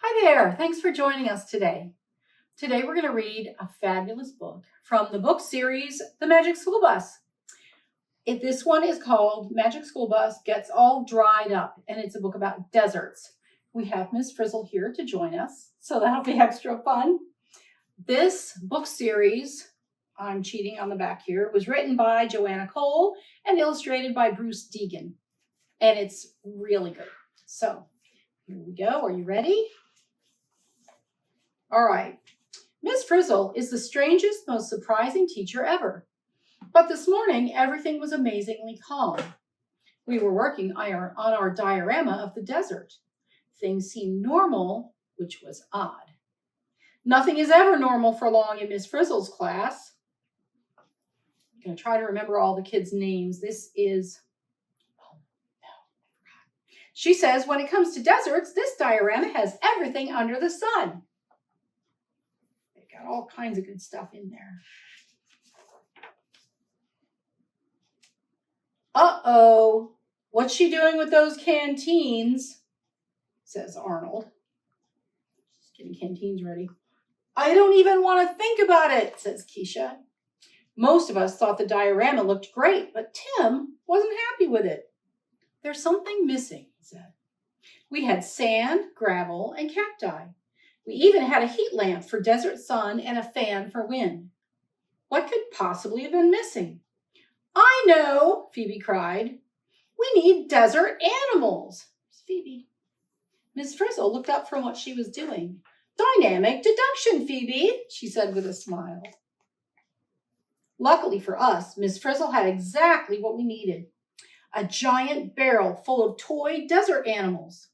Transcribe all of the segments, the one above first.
Hi there, thanks for joining us today. Today we're going to read a fabulous book from the book series, The Magic School Bus. This one is called Magic School Bus Gets All Dried Up, and it's a book about deserts. We have Miss Frizzle here to join us, so that'll be extra fun. This book series, I'm cheating on the back here, was written by Joanna Cole and illustrated by Bruce Deegan, and it's really good. So here we go. Are you ready? All right. Miss Frizzle is the strangest, most surprising teacher ever. But this morning, everything was amazingly calm. We were working on our diorama of the desert. Things seemed normal, which was odd. Nothing is ever normal for long in Miss Frizzle's class. I'm going to try to remember all the kids' names. She says, when it comes to deserts, this diorama has everything under the sun. Got all kinds of good stuff in there. Uh-oh, what's she doing with those canteens? Says Arnold. Just getting canteens ready. I don't even want to think about it, says Keisha. Most of us thought the diorama looked great, but Tim wasn't happy with it. There's something missing, he said. We had sand, gravel, and cacti. We even had a heat lamp for desert sun and a fan for wind. What could possibly have been missing? I know, Phoebe cried. We need desert animals. Phoebe. Miss Frizzle looked up from what she was doing. Dynamic deduction, Phoebe, she said with a smile. Luckily for us, Miss Frizzle had exactly what we needed. A giant barrel full of toy desert animals.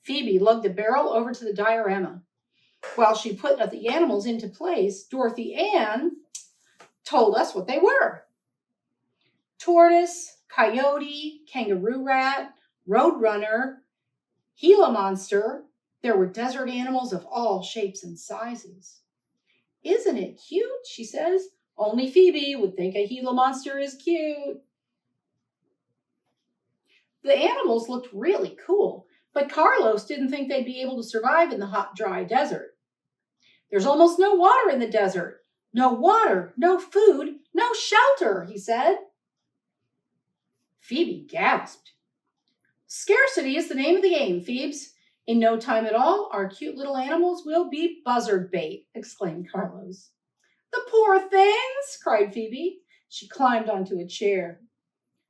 Phoebe lugged the barrel over to the diorama. While she put the animals into place, Dorothy Ann told us what they were. Tortoise, coyote, kangaroo rat, roadrunner, Gila monster. There were desert animals of all shapes and sizes. Isn't it cute? She says. Only Phoebe would think a Gila monster is cute. The animals looked really cool, but Carlos didn't think they'd be able to survive in the hot, dry desert. There's almost no water in the desert. No water, no food, no shelter, he said. Phoebe gasped. Scarcity is the name of the game, Phoebes. In no time at all, our cute little animals will be buzzard bait, exclaimed Carlos. The poor things, cried Phoebe. She climbed onto a chair.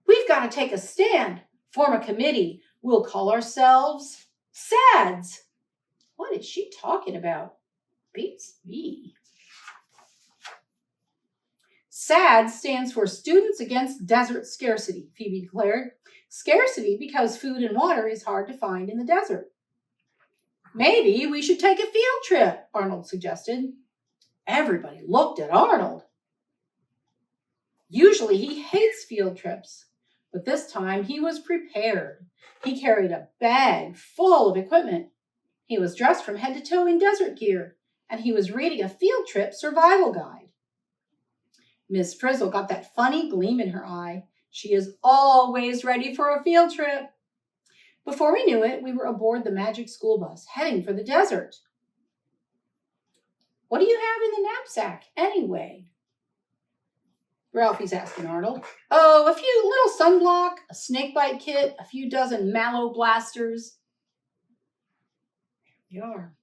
We've got to take a stand, form a committee. We'll call ourselves SADS. What is she talking about? Beats me. SADS stands for Students Against Desert Scarcity, Phoebe declared. Scarcity because food and water is hard to find in the desert. Maybe we should take a field trip, Arnold suggested. Everybody looked at Arnold. Usually he hates field trips, but this time he was prepared. He carried a bag full of equipment. He was dressed from head to toe in desert gear, and he was reading a field trip survival guide. Miss Frizzle got that funny gleam in her eye. She is always ready for a field trip. Before we knew it, we were aboard the Magic School Bus, heading for the desert. What do you have in the knapsack, anyway? Ralphie's asking Arnold. Oh, a few little sunblock, a snakebite kit, a few dozen mallow blasters. There we are.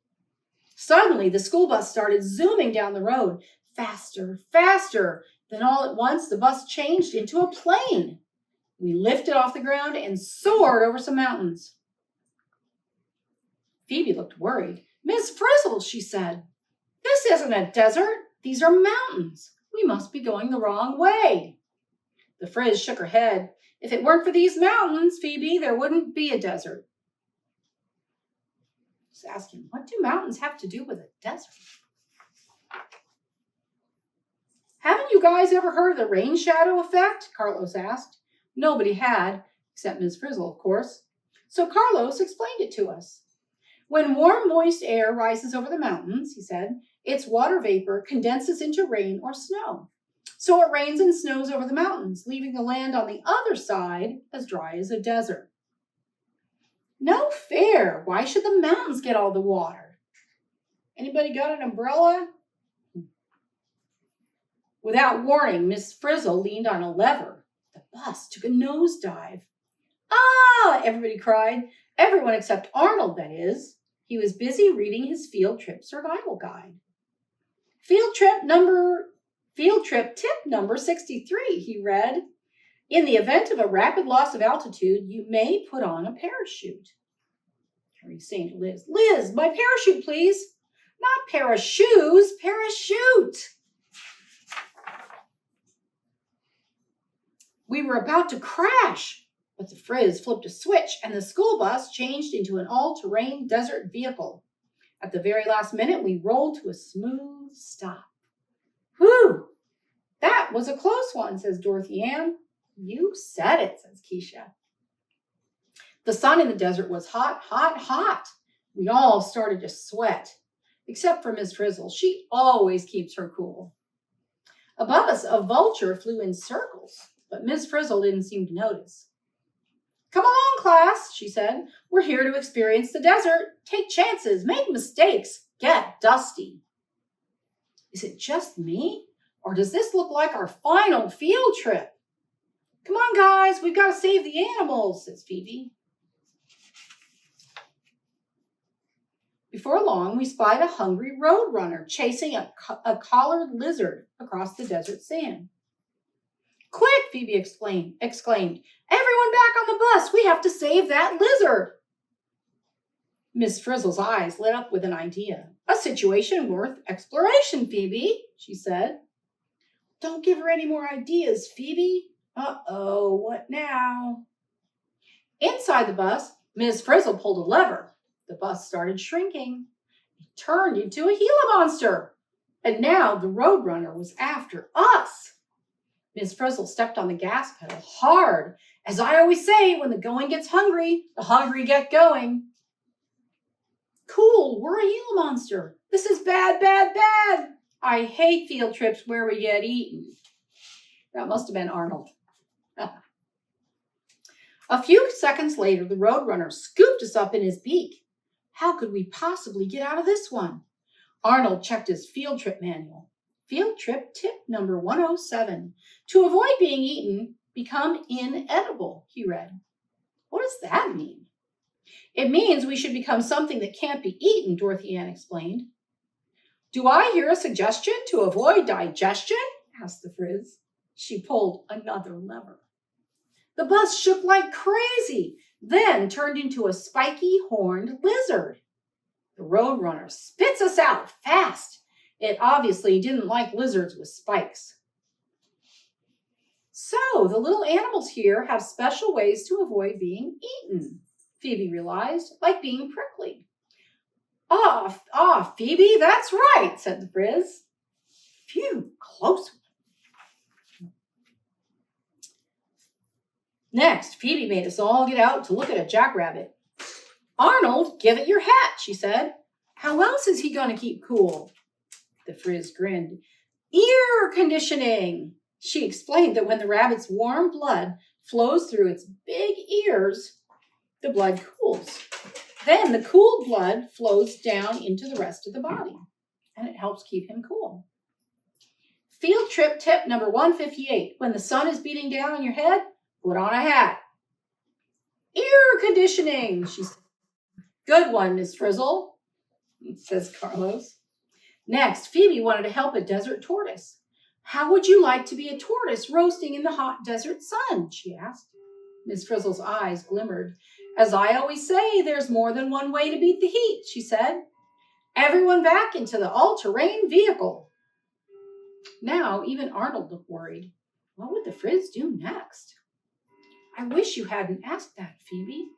Suddenly, the school bus started zooming down the road, faster, faster. Then all at once, the bus changed into a plane. We lifted off the ground and soared over some mountains. Phoebe looked worried. Miss Frizzle, she said, this isn't a desert. These are mountains. We must be going the wrong way. The Frizz shook her head. If it weren't for these mountains, Phoebe, there wouldn't be a desert. Just asking, what do mountains have to do with a desert? Haven't you guys ever heard of the rain shadow effect? Carlos asked. Nobody had, except Miss Frizzle, of course. So Carlos explained it to us. When warm, moist air rises over the mountains, he said, its water vapor condenses into rain or snow. So it rains and snows over the mountains, leaving the land on the other side as dry as a desert. No fair. Why should the mountains get all the water? Anybody got an umbrella? Without warning, Miss Frizzle leaned on a lever. The bus took a nosedive. Ah! Everybody cried. Everyone except Arnold, that is. He was busy reading his field trip survival guide. Field trip tip number 63, he read. In the event of a rapid loss of altitude, you may put on a parachute. Harry's saying to Liz, Liz, my parachute, please. Not pair of shoes, parachute. We were about to crash, but the Frizz flipped a switch and the school bus changed into an all-terrain desert vehicle. At the very last minute, we rolled to a smooth stop. Whew! That was a close one, says Dorothy Ann. You said it, says Keisha. The sun in the desert was hot, hot, hot. We all started to sweat, except for Miss Frizzle. She always keeps her cool. Above us, a vulture flew in circles, but Miss Frizzle didn't seem to notice. Come along, class, she said. We're here to experience the desert, take chances, make mistakes, get dusty. Is it just me, or does this look like our final field trip? Come on, guys, we've got to save the animals, says Phoebe. Before long, we spied a hungry roadrunner chasing a collared lizard across the desert sand. Quick, Phoebe exclaimed. Everyone back on the bus. We have to save that lizard. Miss Frizzle's eyes lit up with an idea. A situation worth exploration, Phoebe, she said. Don't give her any more ideas, Phoebe. Uh-oh, what now? Inside the bus, Miss Frizzle pulled a lever. The bus started shrinking. It turned into a Gila monster. And now the roadrunner was after us. Miss Frizzle stepped on the gas pedal hard. As I always say, when the going gets hungry, the hungry get going. Cool, we're a Gila monster. This is bad, bad, bad. I hate field trips where we get eaten. That must have been Arnold. A few seconds later, the roadrunner scooped us up in his beak. How could we possibly get out of this one? Arnold checked his field trip manual. Field trip tip number 107. To avoid being eaten, become inedible, he read. What does that mean? It means we should become something that can't be eaten, Dorothy Ann explained. Do I hear a suggestion to avoid digestion? Asked the Frizz. She pulled another lever. The bus shook like crazy, then turned into a spiky horned lizard. The roadrunner spits us out fast. It obviously didn't like lizards with spikes. So the little animals here have special ways to avoid being eaten, Phoebe realized, like being prickly. Phoebe, that's right, said the Frizz. Phew, close one. Next, Phoebe made us all get out to look at a jackrabbit. Arnold, give it your hat, she said. How else is he going to keep cool? The Frizz grinned. Ear conditioning. She explained that when the rabbit's warm blood flows through its big ears, the blood cools. Then the cooled blood flows down into the rest of the body, and it helps keep him cool. Field trip tip number 158. When the sun is beating down on your head, put on a hat. Ear conditioning, she said. Good one, Miss Frizzle, says Carlos. Next, Phoebe wanted to help a desert tortoise. How would you like to be a tortoise roasting in the hot desert sun? She asked. Miss Frizzle's eyes glimmered. As I always say, there's more than one way to beat the heat, she said. Everyone back into the all-terrain vehicle. Now, even Arnold looked worried. What would the Frizz do next? I wish you hadn't asked that, Phoebe.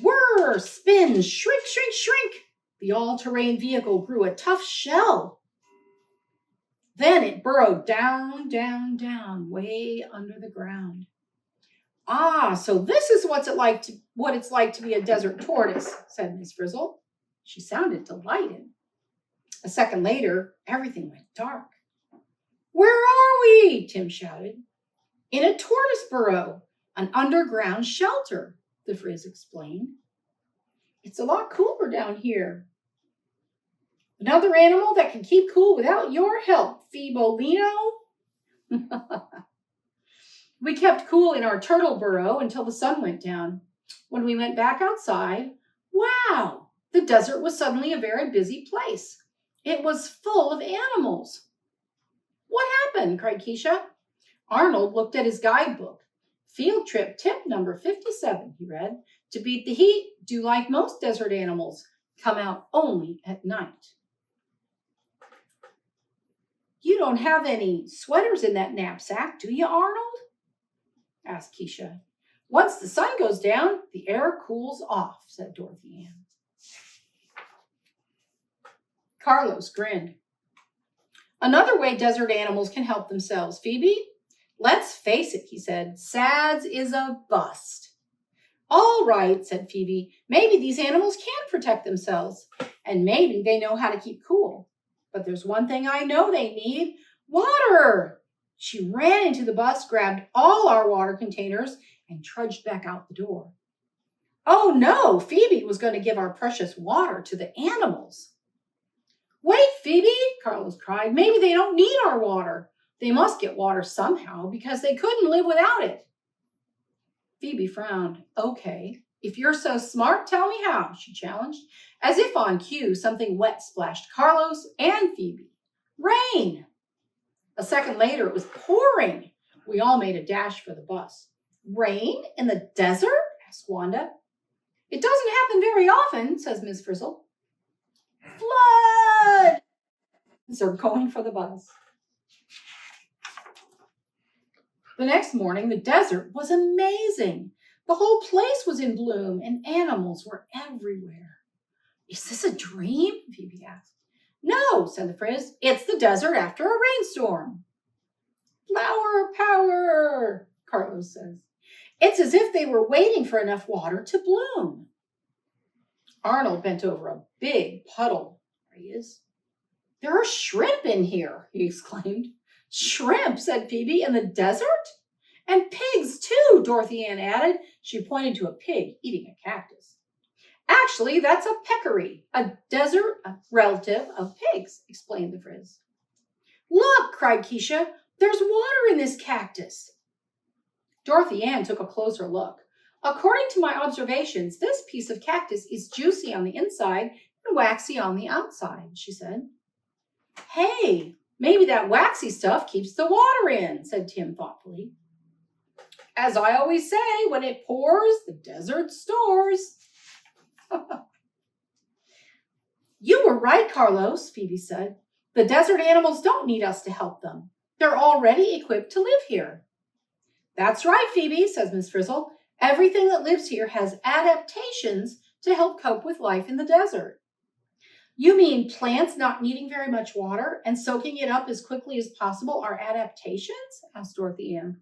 Whir, spin, shrink, shrink, shrink. The all-terrain vehicle grew a tough shell. Then it burrowed down, down, down, way under the ground. Ah, so this is what it's like to be a desert tortoise, said Miss Frizzle. She sounded delighted. A second later, everything went dark. Where are we? Tim shouted. In a tortoise burrow. An underground shelter, the Frizz explained. It's a lot cooler down here. Another animal that can keep cool without your help, Phoebolino. We kept cool in our turtle burrow until the sun went down. When we went back outside, wow, the desert was suddenly a very busy place. It was full of animals. What happened? Cried Keisha. Arnold looked at his guidebook. Field trip tip number 57, he read. To beat the heat, do like most desert animals. Come out only at night. You don't have any sweaters in that knapsack, do you, Arnold? Asked Keisha. Once the sun goes down, the air cools off, said Dorothy Ann. Carlos grinned. Another way desert animals can help themselves, Phoebe. Let's face it, he said. SADS is a bust. All right, said Phoebe. Maybe these animals can protect themselves, and maybe they know how to keep cool. But there's one thing I know they need. Water! She ran into the bus, grabbed all our water containers, and trudged back out the door. Oh no, Phoebe was going to give our precious water to the animals. Wait, Phoebe, Carlos cried. Maybe they don't need our water. They must get water somehow because they couldn't live without it. Phoebe frowned. Okay, if you're so smart, tell me how, she challenged. As if on cue, something wet splashed Carlos and Phoebe. Rain! A second later, it was pouring. We all made a dash for the bus. Rain in the desert? Asked Wanda. It doesn't happen very often, says Miss Frizzle. Flood! They're going for the bus. The next morning, the desert was amazing. The whole place was in bloom and animals were everywhere. Is this a dream? Phoebe asked. No, said the Frizz. It's the desert after a rainstorm. Flower power, Carlos says. It's as if they were waiting for enough water to bloom. Arnold bent over a big puddle. There he is. There are shrimp in here, he exclaimed. Shrimp, said Phoebe, in the desert? And pigs, too, Dorothy Ann added. She pointed to a pig eating a cactus. Actually, that's a peccary, a desert relative of pigs, explained the Frizz. Look, cried Keisha, there's water in this cactus. Dorothy Ann took a closer look. According to my observations, this piece of cactus is juicy on the inside and waxy on the outside, she said. Hey, maybe that waxy stuff keeps the water in, said Tim thoughtfully. As I always say, when it pours, the desert stores. You were right, Carlos, Phoebe said. The desert animals don't need us to help them. They're already equipped to live here. That's right, Phoebe, says Miss Frizzle. Everything that lives here has adaptations to help cope with life in the desert. You mean plants not needing very much water and soaking it up as quickly as possible are adaptations? Asked Dorothy Ann.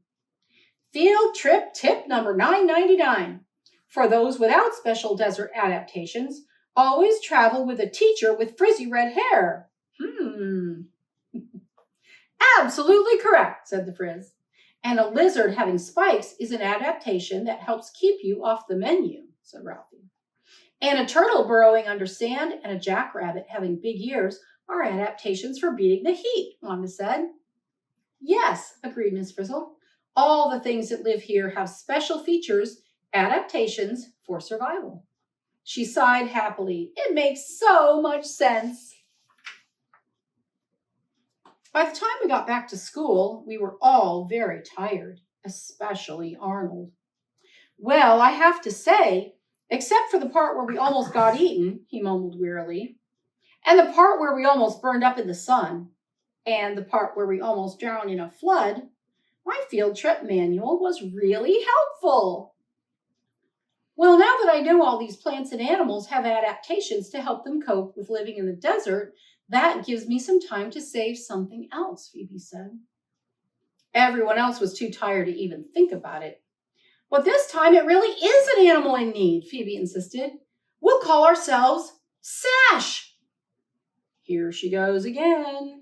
Field trip tip number 999. For those without special desert adaptations, always travel with a teacher with frizzy red hair. Absolutely correct, said the Frizz. And a lizard having spikes is an adaptation that helps keep you off the menu, said Ralphie. And a turtle burrowing under sand and a jackrabbit having big ears are adaptations for beating the heat, Wanda said. Yes, agreed Miss Frizzle. All the things that live here have special features, adaptations for survival. She sighed happily. It makes so much sense. By the time we got back to school, we were all very tired, especially Arnold. Well, I have to say, except for the part where we almost got eaten, he mumbled wearily, and the part where we almost burned up in the sun, and the part where we almost drowned in a flood, my field trip manual was really helpful. Well, now that I know all these plants and animals have adaptations to help them cope with living in the desert, that gives me some time to save something else, Phoebe said. Everyone else was too tired to even think about it. But this time it really is an animal in need, Phoebe insisted. We'll call ourselves Sash. Here she goes again.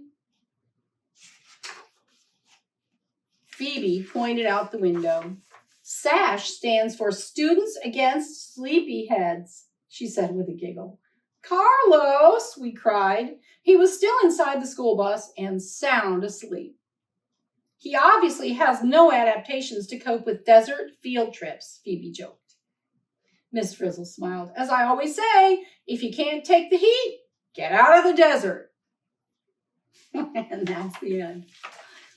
Phoebe pointed out the window. SASH stands for Students Against Sleepyheads, she said with a giggle. Carlos, we cried. He was still inside the school bus and sound asleep. He obviously has no adaptations to cope with desert field trips, Phoebe joked. Miss Frizzle smiled. As I always say, if you can't take the heat, get out of the desert. And that's the end.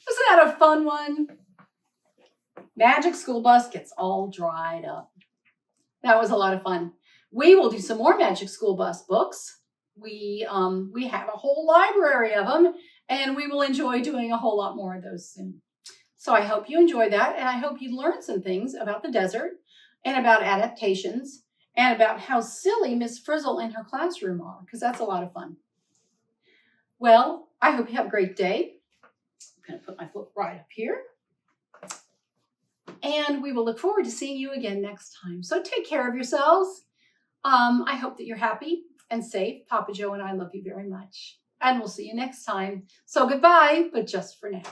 Wasn't that a fun one? Magic School Bus gets all dried up. That was a lot of fun. We will do some more Magic School Bus books. We have a whole library of them, and we will enjoy doing a whole lot more of those soon. So I hope you enjoyed that, and I hope you learned some things about the desert and about adaptations and about how silly Miss Frizzle and her classroom are, because that's a lot of fun. Well, I hope you have a great day. I'm going to put my foot right up here. And we will look forward to seeing you again next time. So take care of yourselves. I hope that you're happy and safe. Papa Joe and I love you very much. And we'll see you next time. So goodbye, but just for now.